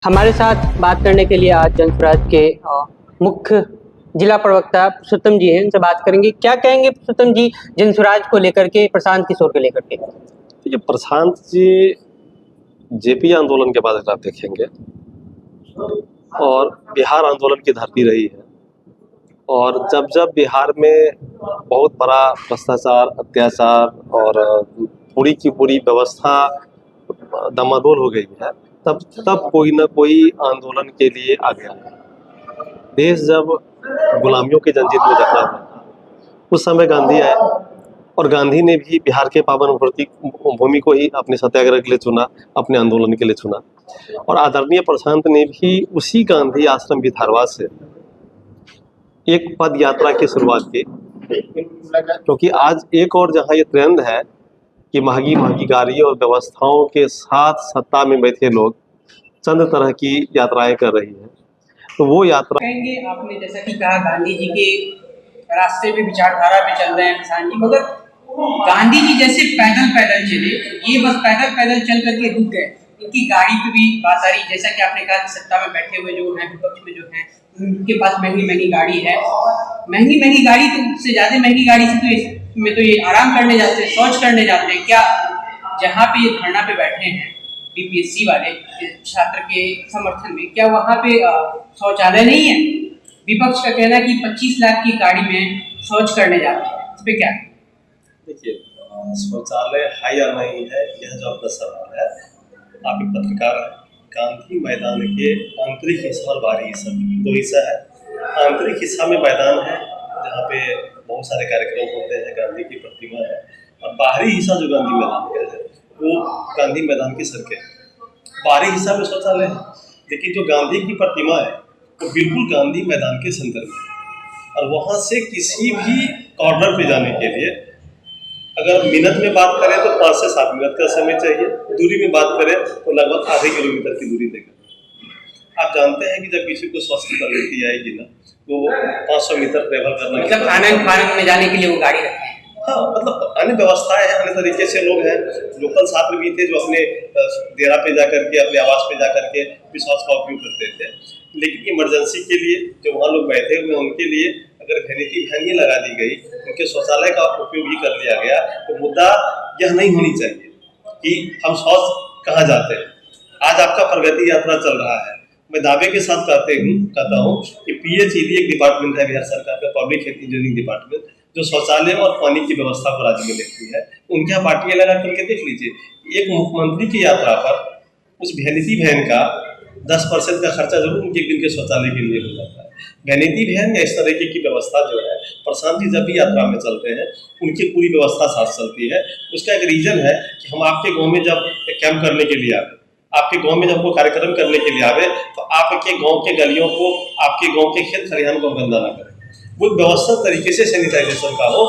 हमारे साथ बात करने के लिए आज जनस्वराज के मुख्य जिला प्रवक्ता पुरुषोत्तम जी हैं। उनसे बात करेंगे। क्या कहेंगे पुरुषोत्तम जी जनस्वराज को लेकर के, प्रशांत किशोर को लेकर के? ये प्रशांत जी जेपी आंदोलन के बाद अगर आप देखेंगे और बिहार आंदोलन की धरती रही है, और जब जब बिहार में बहुत बड़ा भ्रष्टाचार, अत्याचार और पूरी की पूरी व्यवस्था डमाडोल हो गई है, तब तब कोई ना कोई आंदोलन के लिए आ गया है। देश जब गुलामियों की जंजीर में जकड़ा हुआ था, उस समय गांधी आए और गांधी ने भी बिहार के पावन भूमि को ही अपने सत्याग्रह के लिए चुना, अपने आंदोलन के लिए चुना। और आदरणीय प्रशांत ने भी उसी गांधी आश्रम विधारवाद से एक पद यात्रा की शुरुआत की, क्योंकि आज एक और जहां ये ट्रेंड है कि महंगी महंगी गाड़ी और व्यवस्थाओं के साथ सत्ता में बैठे लोग चंद तरह की यात्राएं कर रही हैं, तो वो यात्रा कहेंगे। आपने जैसा कि कहा गांधी जी के रास्ते पे, विचारधारा पे चल रहे हैं प्रशांत जी, मगर गांधी जी जैसे पैदल पैदल चले, ये बस पैदल पैदल चल करके रुक गए। इनकी गाड़ी पे भी बात आ रही, जैसा कि आपने कहा कि सत्ता में बैठे हुए जो हैं, विपक्ष में जो हैं, उनके पास महंगी महंगी गाड़ी है। महंगी महंगी गाड़ी से ज्यादा महंगी गाड़ी से तो इसमें तो ये आराम करने जाते हैं, शौच करने जाते हैं। क्या जहाँ पे ये धरना पे बैठे हैं बीपीएससी वाले छात्र के समर्थन में, क्या वहाँ पे शौचालय नहीं है? विपक्ष का कहना है कि 25 लाख की गाड़ी में शौच करने जाते हैं, इस पे क्या? देखिए, शौचालय है या नहीं है, यह जो आपका सवाल है, आप एक पत्रकार हैं। गांधी मैदान के आंतरिक हिस्सा और बाहरी हिस्सा, दो हिस्सा है। आंतरिक हिस्सा में मैदान है जहाँ पे बहुत सारे कार्यक्रम होते हैं, गांधी की प्रतिमा है, और बाहरी हिस्सा जो गांधी मैदान का है वो गांधी मैदान की सड़कें। बाहरी हिस्सा में शौचालय है, लेकिन जो गांधी की प्रतिमा है वो बिल्कुल गांधी मैदान के सेंटर में, और वहाँ से किसी भी कॉर्नर पे जाने के लिए अगर मिनट में बात करें तो 5 से 7 मिनट का समय चाहिए। दूरी में बात करें तो लगभग आधे किलोमीटर की दूरी देगा। आप जानते हैं कि जब किसी को स्वास्थ्य की प्रवृत्ति आएगी ना, तो 500 मीटर ट्रेवल करना, मतलब आनंद में जाने के लिए वो गाड़ी रखे हैं। हाँ, मतलब अन्य व्यवस्थाएं हैं, अन्य तरीके से लोग हैं। लोकल छात्र भी थे जो अपने डेरा पे जाकर के, अपने आवास पे जाकर के भी शौच का उपयोग करते थे, लेकिन इमरजेंसी के लिए जो वहाँ लोग बैठे हुए उनके लिए अगर वैनिटी वैन ही लगा दी गई, उनके शौचालय का उपयोग ही कर लिया गया, तो मुद्दा यह नहीं होनी चाहिए कि हम शौच कहाँ जाते हैं। आज आपका प्रगति यात्रा चल रहा है, मैं दावे के साथ कहता हूँ कि पीएचईडी एक डिपार्टमेंट है बिहार सरकार का, पब्लिक हेल्थ इंजीनियरिंग डिपार्टमेंट, जो शौचालय और पानी की व्यवस्था को राज्य में देखती है। उनके यहाँ पार्टियां लगा करके देख लीजिए। एक मुख्यमंत्री की यात्रा पर उस वैनिटी वैन का 10% का खर्चा जरूर उनके एक दिन के शौचालय के लिए हो जाता है। वैनिटी वैन या इस तरीके की व्यवस्था जो है, प्रशांत जी जब भी यात्रा में चलते हैं उनकी पूरी व्यवस्था साथ चलती है। उसका एक रीजन है कि हम आपके गाँव में जब कैंप करने के लिए आए, आपके गांव में जब वो कार्यक्रम करने के लिए आवे, तो आपके गांव के गलियों को, आपके गांव के खेत खलिहान को गंदा ना करें, वो व्यवस्थित तरीके से सैनिटाइजेशन का हो।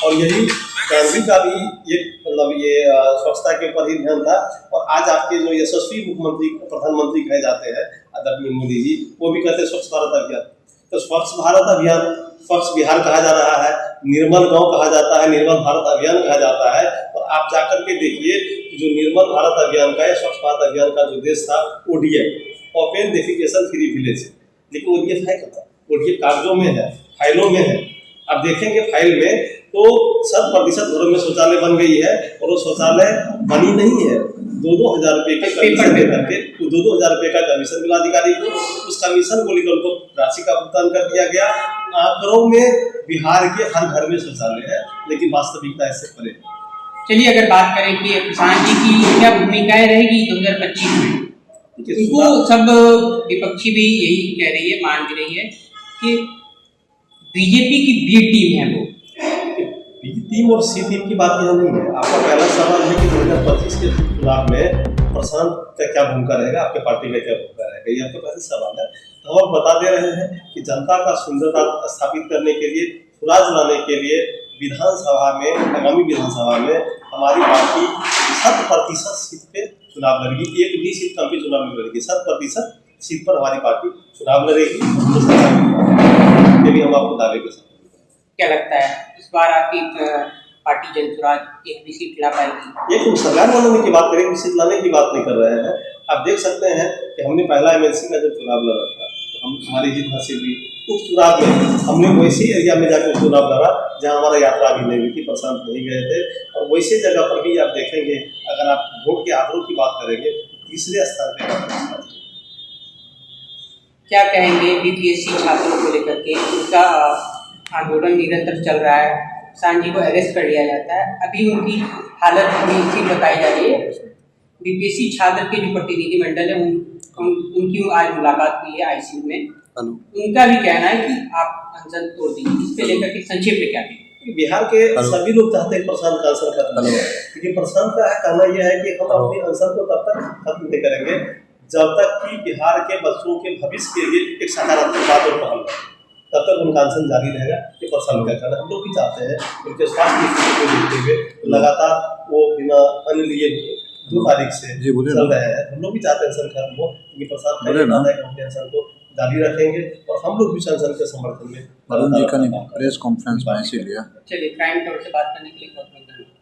और यही गांधी का भी ये मतलब ये स्वच्छता के ऊपर ही ध्यान था। और आज आपके जो यशस्वी मुख्यमंत्री, प्रधानमंत्री कहे जाते हैं आदरणीय मोदी जी, वो भी कहते हैं स्वच्छ भारत अभियान। तो स्वच्छ भारत अभियान, स्वच्छ बिहार कहा जा रहा है, निर्मल गांव कहा जाता है, निर्मल भारत अभियान कहा जाता है। और आप जाकर के देखिए जो निर्मल भारत अभियान का या स्वच्छ भारत अभियान का जो देश था, ODF, open defecation free village, लेकिन ओडीएफ है कहाँ? ओडीएफ कागजों में है, फाइलों में है। आप देखेंगे फाइल में तो 100% घरों में शौचालय बन गई है, और वो शौचालय बनी नहीं है। 2-2 हज़ार रुपये का कमीशन दे करके, 2-2 हज़ार रुपये का कमीशन मिला अधिकारी को, उस कमीशन को लेकर उनको राशि का भुगतान कर दिया गया। आंकड़ों में बिहार के हर घर में शौचालय है, लेकिन वास्तविकता इससे परे। चलिए अगर बात करें कि प्रशांत जी की क्या भूमिकाएं रहेगी 2025 में, उनको सब विपक्षी भी यही कह रही है, मान भी रही है कि बीजेपी की बी टीम है। वो बी टीम और सी टीम की बात यह नहीं है। आपका पहला सवाल है कि 2025 के चुनाव में प्रशांत का क्या भूमिका रहेगा, आपके पार्टी का क्या भूमिका रहेगा, ये आपका पहला सवाल है। तो हम बता दे रहे हैं कि जनता का सुंदरता स्थापित करने के लिए, सुराज लाने के लिए विधानसभा में, आगामी विधानसभा में हमारी पार्टी 100% सीट पे चुनाव लड़ेगी। एक भी सीट कम पे चुनाव नहीं लड़ेगी, 100% सीट पर हमारी पार्टी चुनाव लड़ेगी। ये भी हम आपको दावे के साथ। क्या लगता है इस बार आपकी पार्टी जनसुराज एक भी सीट ला पाएगी? ये तो सरकार बनाने की बात करें, सीट लाने की बात नहीं कर रहे हैं। आप देख सकते हैं कि हमने पहला एमएलसी का जब चुनाव लड़ा था तो हमारी जीत हासिल हुई। उस चुनाव में हमने वैसे एरिया में जाकर चुनाव लड़ा जहाँ हमारा यात्रा भी नहीं हुई थी, प्रशांत नहीं गए थे। और वैसे जगह पर भी आप देखेंगे, अगर आप वोट के आंकड़ों की बात करेंगे तो तीसरे स्थान पे क्या कहेंगे बीपीएससी छात्रों को लेकर के? उनका आंदोलन निरंतर चल रहा है, सांझी को अरेस्ट कर लिया जाता है, अभी उनकी हालत थोड़ी स्थिर बताई जा रही है। बीपीएससी छात्र के जो प्रतिनिधिमंडल है उनकी आज मुलाकात हुई है आईसीयू में। उनका भी कहना है कि आप अनशन तोड़ दीजिए। इस पे लेकर के संक्षेप में क्या कहेंगे? बिहार के सभी लोग चाहते हैं प्रशांत का अनशन खत्म हो, लेकिन प्रशांत का कहना यह है कि हम अपने अनशन को तब तक खत्म नहीं करेंगे जब तक कि बिहार के बच्चों के भविष्य के लिए एक सकारात्मक बात और पहल, तब तक उनका अनशन जारी रहेगा। ये प्रशांत का कहना हम लोग भी चाहते हैं। उनके स्वास्थ्य की स्थिति को देखते हुए लगातार वो बिना अन्न लिए 2 तारीख से चल रहे हैं। हम लोग भी चाहते हैं अनशन खत्म हो, क्योंकि प्रशांत का कहना है कि अपने अनशन को जारी रखेंगे और हम लोग भी अनशन के समर्थन में वरुण जी का प्रेस कॉन्फ्रेंस में इसीलिए। चलिए, क्राइम टॉवर से बात करने के लिए बहुत बहुत धन्यवाद।